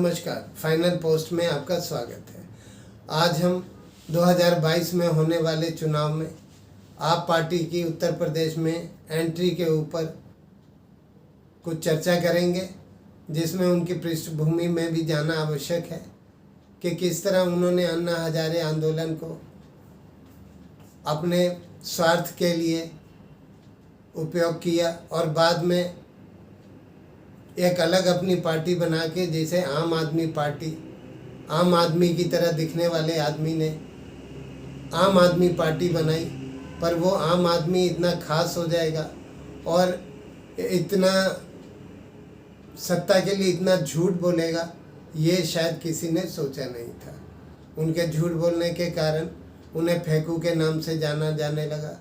नमस्कार, final post में आपका स्वागत है। आज हम 2022 में होने वाले चुनाव में आप पार्टी की उत्तर प्रदेश में एंट्री के ऊपर कुछ चर्चा करेंगे, जिसमें उनकी पृष्ठभूमि में भी जाना आवश्यक है कि किस तरह उन्होंने अन्ना हजारे आंदोलन को अपने स्वार्थ के लिए उपयोग किया और बाद में एक अलग अपनी पार्टी बना के, जैसे आम आदमी पार्टी, आम आदमी की तरह दिखने वाले आदमी ने आम आदमी पार्टी बनाई, पर वो आम आदमी इतना खास हो जाएगा और इतना सत्ता के लिए इतना झूठ बोलेगा, ये शायद किसी ने सोचा नहीं था। उनके झूठ बोलने के कारण उन्हें फेंकू के नाम से जाना जाने लगा,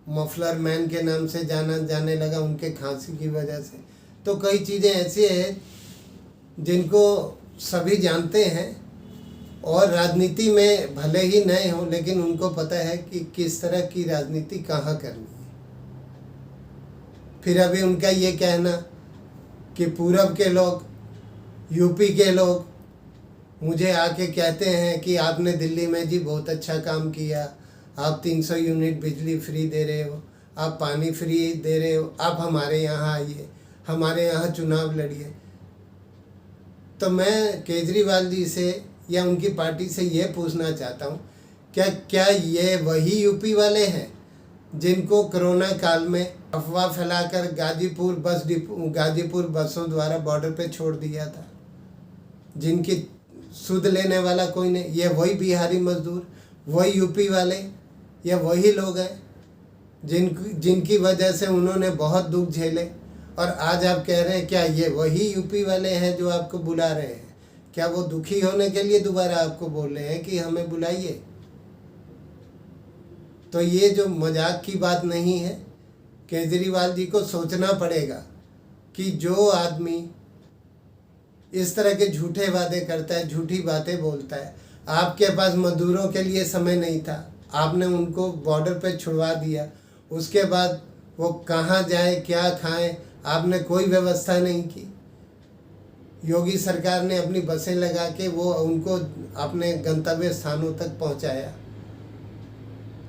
मफलर मैन के नाम से जाना जाने लगा उनके खांसी की वजह से। तो कई चीज़ें ऐसी हैं जिनको सभी जानते हैं और राजनीति में भले ही नए हों, लेकिन उनको पता है कि किस तरह की राजनीति कहाँ करनी है। फिर अभी उनका ये कहना कि पूरब के लोग, यूपी के लोग मुझे आके कहते हैं कि आपने दिल्ली में जी बहुत अच्छा काम किया, आप 300 यूनिट बिजली फ्री दे रहे हो, आप पानी फ्री दे रहे हो, आप हमारे यहाँ आइए, हमारे यहाँ चुनाव लड़िए। तो मैं केजरीवाल जी से या उनकी पार्टी से ये पूछना चाहता हूँ, क्या ये वही यूपी वाले हैं जिनको कोरोना काल में अफवाह फैलाकर गाजीपुर बसों द्वारा बॉर्डर पे छोड़ दिया था, जिनकी सुध लेने वाला कोई नहीं? ये वही बिहारी मजदूर, वही यूपी वाले, ये वही लोग हैं जिनकी वजह से उन्होंने बहुत दुख झेले। और आज आप कह रहे हैं क्या ये वही यूपी वाले हैं जो आपको बुला रहे हैं? क्या वो दुखी होने के लिए दोबारा आपको बोल रहे हैं कि हमें बुलाइए? तो ये जो मजाक की बात नहीं है। केजरीवाल जी को सोचना पड़ेगा कि जो आदमी इस तरह के झूठे वादे करता है, झूठी बातें बोलता है, आपके पास मजदूरों के लिए समय नहीं था, आपने उनको बॉर्डर पे छुड़वा दिया, उसके बाद वो कहाँ जाए क्या खाएं, आपने कोई व्यवस्था नहीं की। योगी सरकार ने अपनी बसें लगा के वो उनको अपने गंतव्य स्थानों तक पहुंचाया।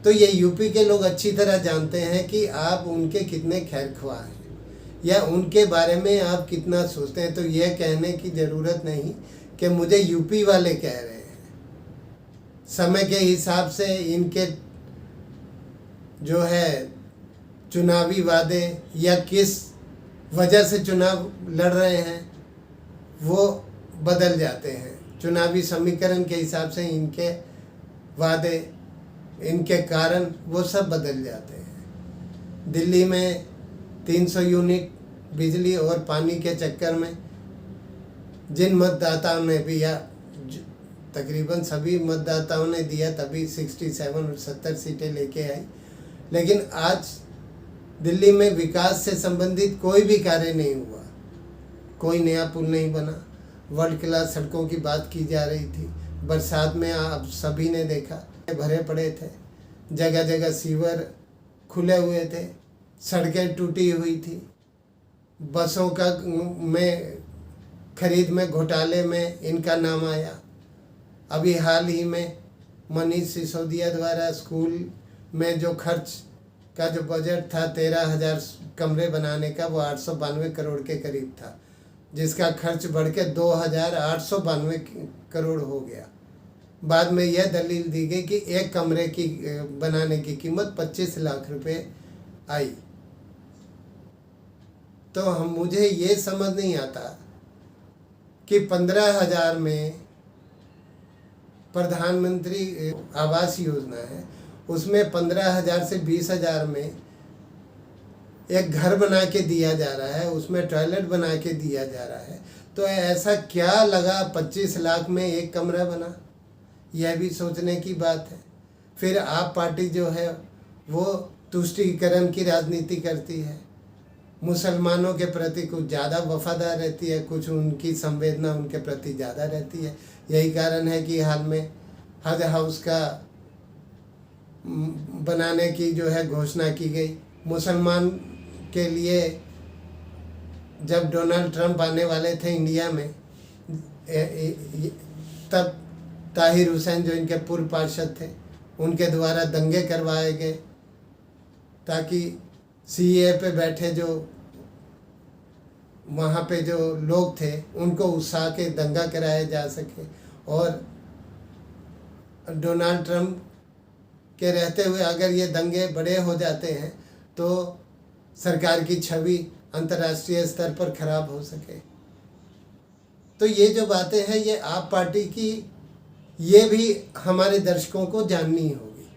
तो ये यूपी के लोग अच्छी तरह जानते हैं कि आप उनके कितने खैरख्वाह हैं या उनके बारे में आप कितना सोचते हैं। तो यह कहने की ज़रूरत नहीं कि मुझे यूपी वाले कह रहे हैं। समय के हिसाब से इनके जो है चुनावी वादे या किस वजह से चुनाव लड़ रहे हैं वो बदल जाते हैं। चुनावी समीकरण के हिसाब से इनके वादे, इनके कारण वो सब बदल जाते हैं। दिल्ली में 300 यूनिट बिजली और पानी के चक्कर में जिन मतदाताओं ने भी, या तकरीबन सभी मतदाताओं ने दिया, तभी 67 और 70 सीटें लेके आई। लेकिन आज दिल्ली में विकास से संबंधित कोई भी कार्य नहीं हुआ, कोई नया पुल नहीं बना, वर्ल्ड क्लास सड़कों की बात की जा रही थी। बरसात में आप सभी ने देखा भरे पड़े थे, जगह जगह सीवर खुले हुए थे, सड़कें टूटी हुई थी, बसों का में खरीद में घोटाले में इनका नाम आया। अभी हाल ही में मनीष सिसोदिया द्वारा स्कूल में जो खर्च का जो बजट था 13,000 कमरे बनाने का, वो 892 करोड़ के करीब था, जिसका खर्च बढ़ के 2,892 करोड़ हो गया। बाद में यह दलील दी गई कि एक कमरे की बनाने की कीमत 25 लाख रुपए आई। तो मुझे ये समझ नहीं आता कि 15,000 में प्रधानमंत्री आवास योजना है, उसमें 15,000 से 20,000 में एक घर बना के दिया जा रहा है, उसमें टॉयलेट बना के दिया जा रहा है। तो ऐसा क्या लगा 25 लाख में एक कमरा बना? यह भी सोचने की बात है। फिर आप पार्टी जो है वो तुष्टीकरण की राजनीति करती है, मुसलमानों के प्रति कुछ ज़्यादा वफादार रहती है, कुछ उनकी संवेदना उनके प्रति ज़्यादा रहती है। यही कारण है कि हाल में हज हाउस का बनाने की जो है घोषणा की गई। मुसलमान के लिए जब डोनाल्ड ट्रंप आने वाले थे इंडिया में, तब ताहिर हुसैन जो इनके पूर्व पार्षद थे उनके द्वारा दंगे करवाए गए ताकि सीए पे बैठे जो वहाँ पे जो लोग थे उनको उकसा के दंगा कराया जा सके। और डोनाल्ड ट्रंप के रहते हुए अगर ये दंगे बड़े हो जाते हैं तो सरकार की छवि अंतर्राष्ट्रीय स्तर पर खराब हो सके। तो ये जो बातें हैं ये आप पार्टी की, ये भी हमारे दर्शकों को जाननी होगी।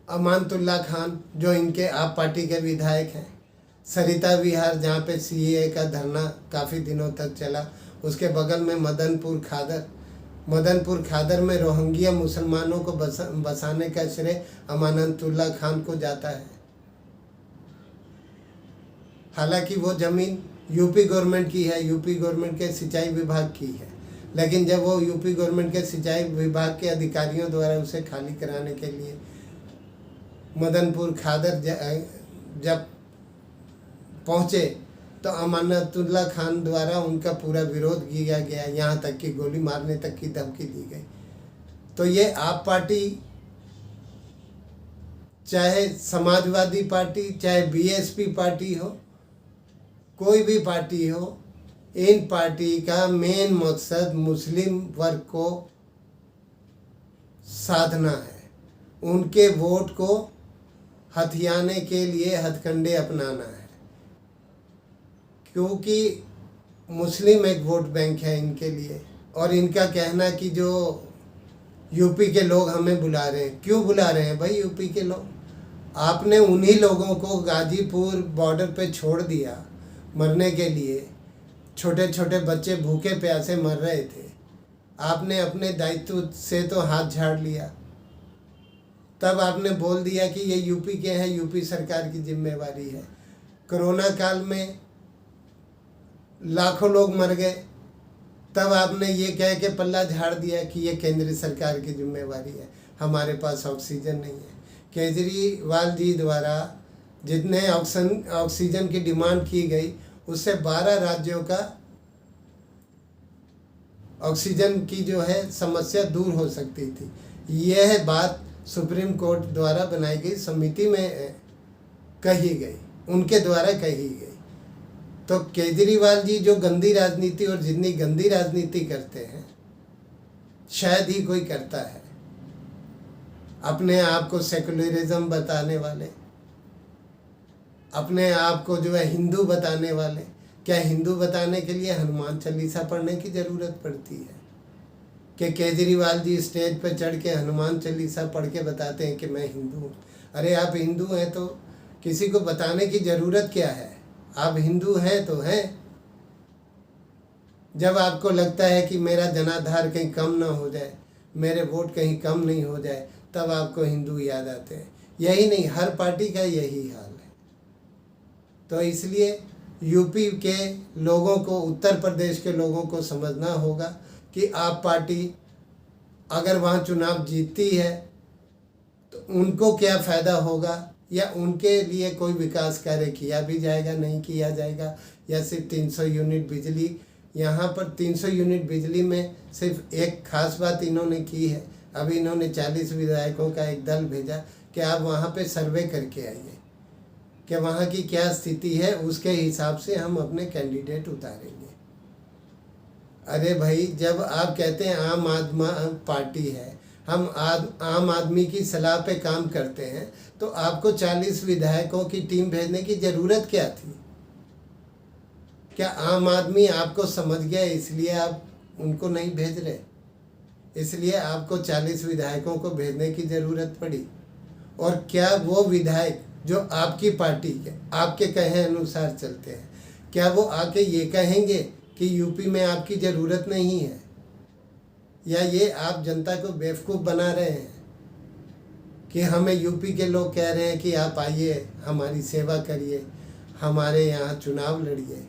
अमानतुल्लाह खान जो इनके आप पार्टी के विधायक हैं, सरिता विहार जहाँ पे सीएए का धरना काफ़ी दिनों तक चला, उसके बगल में मदनपुर खादर में रोहिंग्या मुसलमानों को बसाने का श्रेय अमानतुल्लाह खान को जाता है। हालांकि वो ज़मीन यूपी गवर्नमेंट की है, यूपी गवर्नमेंट के सिंचाई विभाग की है, लेकिन जब वो यूपी गवर्नमेंट के सिंचाई विभाग के अधिकारियों द्वारा उसे खाली कराने के लिए मदनपुर खादर जब पहुँचे तो अमानतुल्लाह खान द्वारा उनका पूरा विरोध किया गया, यहाँ तक कि गोली मारने तक की धमकी दी गई। तो ये आप पार्टी, चाहे समाजवादी पार्टी, चाहे बीएसपी पार्टी हो, कोई भी पार्टी हो, इन पार्टी का मेन मकसद मुस्लिम वर्ग को साधना है, उनके वोट को हथियाने के लिए हथकंडे अपनाना है, क्योंकि मुस्लिम एक वोट बैंक है इनके लिए। और इनका कहना कि जो यूपी के लोग हमें बुला रहे हैं, क्यों बुला रहे हैं भाई यूपी के लोग? आपने उन्हीं लोगों को गाजीपुर बॉर्डर पे छोड़ दिया मरने के लिए, छोटे छोटे बच्चे भूखे प्यासे मर रहे थे, आपने अपने दायित्व से तो हाथ झाड़ लिया। तब आपने बोल दिया कि ये यूपी के हैं, यूपी सरकार की जिम्मेवारी है। कोरोना काल में लाखों लोग मर गए, तब आपने ये कह के पल्ला झाड़ दिया कि ये केंद्र सरकार की जिम्मेवारी है, हमारे पास ऑक्सीजन नहीं है। केजरीवाल जी द्वारा जितने ऑक्सीजन की डिमांड की गई उससे 12 राज्यों का ऑक्सीजन की जो है समस्या दूर हो सकती थी। यह बात सुप्रीम कोर्ट द्वारा बनाई गई समिति में कही गई, उनके द्वारा कही गई। तो केजरीवाल जी जो गंदी राजनीति और जितनी गंदी राजनीति करते हैं शायद ही कोई करता है, अपने आप को सेकुलरिज्म बताने वाले, अपने आप को जो है हिंदू बताने वाले। क्या हिंदू बताने के लिए हनुमान चालीसा पढ़ने की ज़रूरत पड़ती है कि केजरीवाल जी स्टेज पर चढ़ के हनुमान चालीसा पढ़ के बताते हैं कि मैं हिंदू हूँ? अरे आप हिंदू हैं तो किसी को बताने की ज़रूरत क्या है? आप हिंदू हैं तो हैं। जब आपको लगता है कि मेरा जनाधार कहीं कम ना हो जाए, मेरे वोट कहीं कम नहीं हो जाए, तब आपको हिंदू याद आते हैं। यही नहीं, हर पार्टी का यही हाल है। तो इसलिए यूपी के लोगों को, उत्तर प्रदेश के लोगों को समझना होगा कि आप पार्टी अगर वहाँ चुनाव जीतती है तो उनको क्या फ़ायदा होगा, या उनके लिए कोई विकास कार्य किया भी जाएगा, नहीं किया जाएगा, या सिर्फ 300 यूनिट बिजली। यहाँ पर 300 यूनिट बिजली में सिर्फ एक खास बात इन्होंने की है, अभी इन्होंने 40 विधायकों का एक दल भेजा कि आप वहाँ पे सर्वे करके आइए कि वहाँ की क्या स्थिति है, उसके हिसाब से हम अपने कैंडिडेट उतारेंगे। अरे भाई, जब आप कहते हैं आम आदमी पार्टी है, हम आम आदमी की सलाह पे काम करते हैं, तो आपको 40 विधायकों की टीम भेजने की ज़रूरत क्या थी? क्या आम आदमी आपको समझ गया इसलिए आप उनको नहीं भेज रहे? इसलिए आपको 40 विधायकों को भेजने की ज़रूरत पड़ी? और क्या वो विधायक जो आपकी पार्टी के, आपके कहे अनुसार चलते हैं, क्या वो आके ये कहेंगे कि यूपी में आपकी ज़रूरत नहीं है? या ये आप जनता को बेवकूफ़ बना रहे हैं कि हमें यूपी के लोग कह रहे हैं कि आप आइए, हमारी सेवा करिए, हमारे यहाँ चुनाव लड़िए?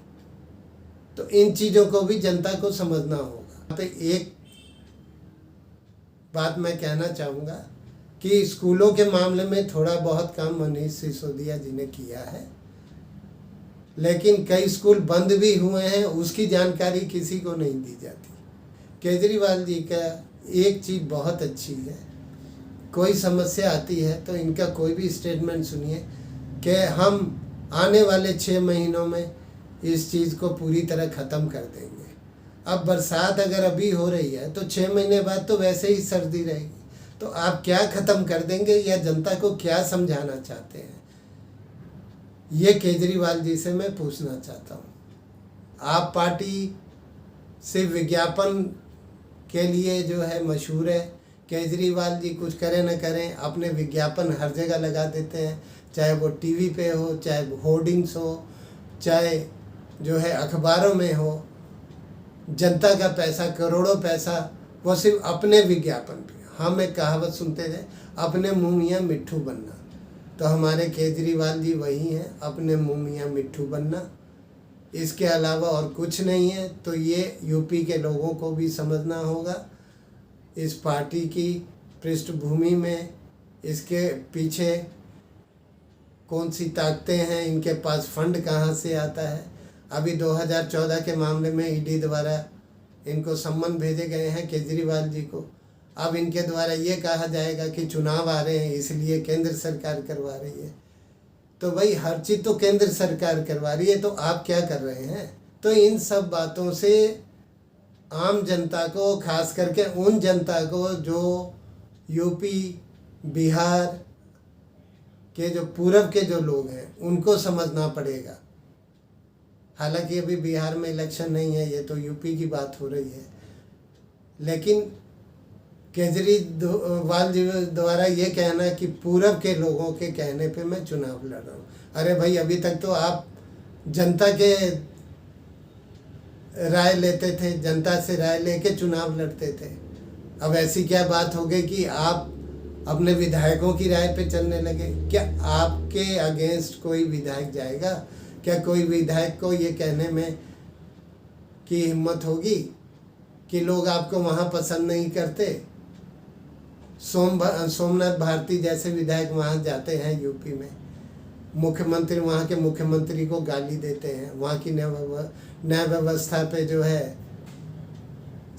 तो इन चीज़ों को भी जनता को समझना होगा। यहाँ पे एक बात मैं कहना चाहूँगा कि स्कूलों के मामले में थोड़ा बहुत काम मनीष सिसोदिया जी ने किया है, लेकिन कई स्कूल बंद भी हुए हैं, उसकी जानकारी किसी को नहीं दी जाती। केजरीवाल जी का एक चीज़ बहुत अच्छी है, कोई समस्या आती है तो इनका कोई भी स्टेटमेंट सुनिए कि हम आने वाले 6 महीनों में इस चीज़ को पूरी तरह ख़त्म कर देंगे। अब बरसात अगर अभी हो रही है तो 6 महीने बाद तो वैसे ही सर्दी रहेगी, तो आप क्या ख़त्म कर देंगे या जनता को क्या समझाना चाहते हैं, ये केजरीवाल जी से मैं पूछना चाहता हूँ। आप पार्टी से विज्ञापन के लिए जो है मशहूर है, केजरीवाल जी कुछ करें न करें अपने विज्ञापन हर जगह लगा देते हैं, चाहे वो टीवी पे हो, चाहे होर्डिंग्स हो, चाहे जो है अखबारों में हो। जनता का पैसा, करोड़ों पैसा वो सिर्फ अपने विज्ञापन पे। हम एक कहावत सुनते थे, अपने मुँह मियाँ मिट्ठू बनना, तो हमारे केजरीवाल जी वही हैं, अपने मुँह मियाँ मिट्ठू बनना, इसके अलावा और कुछ नहीं है। तो ये यूपी के लोगों को भी समझना होगा, इस पार्टी की पृष्ठभूमि में इसके पीछे कौन सी ताकतें हैं, इनके पास फंड कहाँ से आता है। अभी 2014 के मामले में ईडी द्वारा इनको सम्मन भेजे गए हैं केजरीवाल जी को। अब इनके द्वारा ये कहा जाएगा कि चुनाव आ रहे हैं इसलिए केंद्र सरकार करवा रही है। तो भाई हर चीज़ तो केंद्र सरकार करवा रही है, तो आप क्या कर रहे हैं। तो इन सब बातों से आम जनता को, खास करके उन जनता को जो यूपी बिहार के जो पूरब के जो लोग हैं, उनको समझना पड़ेगा। हालांकि अभी बिहार में इलेक्शन नहीं है, ये तो यूपी की बात हो रही है, लेकिन केजरीवाल जी द्वारा ये कहना कि पूरब के लोगों के कहने पे मैं चुनाव लड़ रहा हूँ। अरे भाई, अभी तक तो आप जनता के राय लेते थे, जनता से राय लेके चुनाव लड़ते थे। अब ऐसी क्या बात हो गई कि आप अपने विधायकों की राय पे चलने लगे। क्या आपके अगेंस्ट कोई विधायक जाएगा? क्या कोई विधायक को ये कहने में की हिम्मत होगी कि लोग आपको वहाँ पसंद नहीं करते? सोमनाथ भारती जैसे विधायक वहाँ जाते हैं यूपी में, मुख्यमंत्री, वहाँ के मुख्यमंत्री को गाली देते हैं, वहाँ की न्याय व्यवस्था पे जो है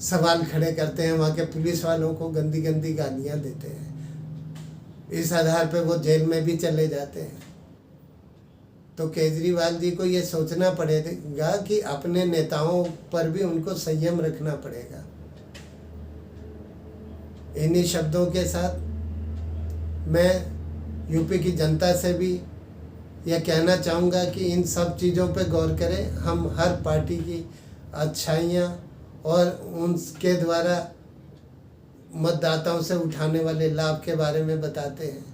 सवाल खड़े करते हैं, वहाँ के पुलिस वालों को गंदी गंदी गालियाँ देते हैं। इस आधार पे वो जेल में भी चले जाते हैं। तो केजरीवाल जी को ये सोचना पड़ेगा कि अपने नेताओं पर भी उनको संयम रखना पड़ेगा। इन्हीं शब्दों के साथ मैं यूपी की जनता से भी यह कहना चाहूँगा कि इन सब चीज़ों पर गौर करें। हम हर पार्टी की अच्छाइयाँ और उनके द्वारा मतदाताओं से उठाने वाले लाभ के बारे में बताते हैं,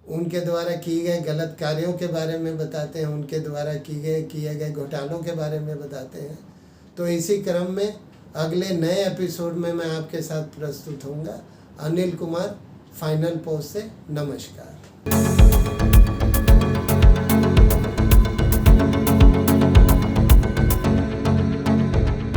उनके द्वारा किए गए गलत कार्यों के बारे में बताते हैं, उनके द्वारा किए गए घोटालों के बारे में बताते हैं। तो इसी क्रम में अगले नए एपिसोड में मैं आपके साथ प्रस्तुत होऊंगा। अनिल कुमार, फाइनल पोस्ट से नमस्कार।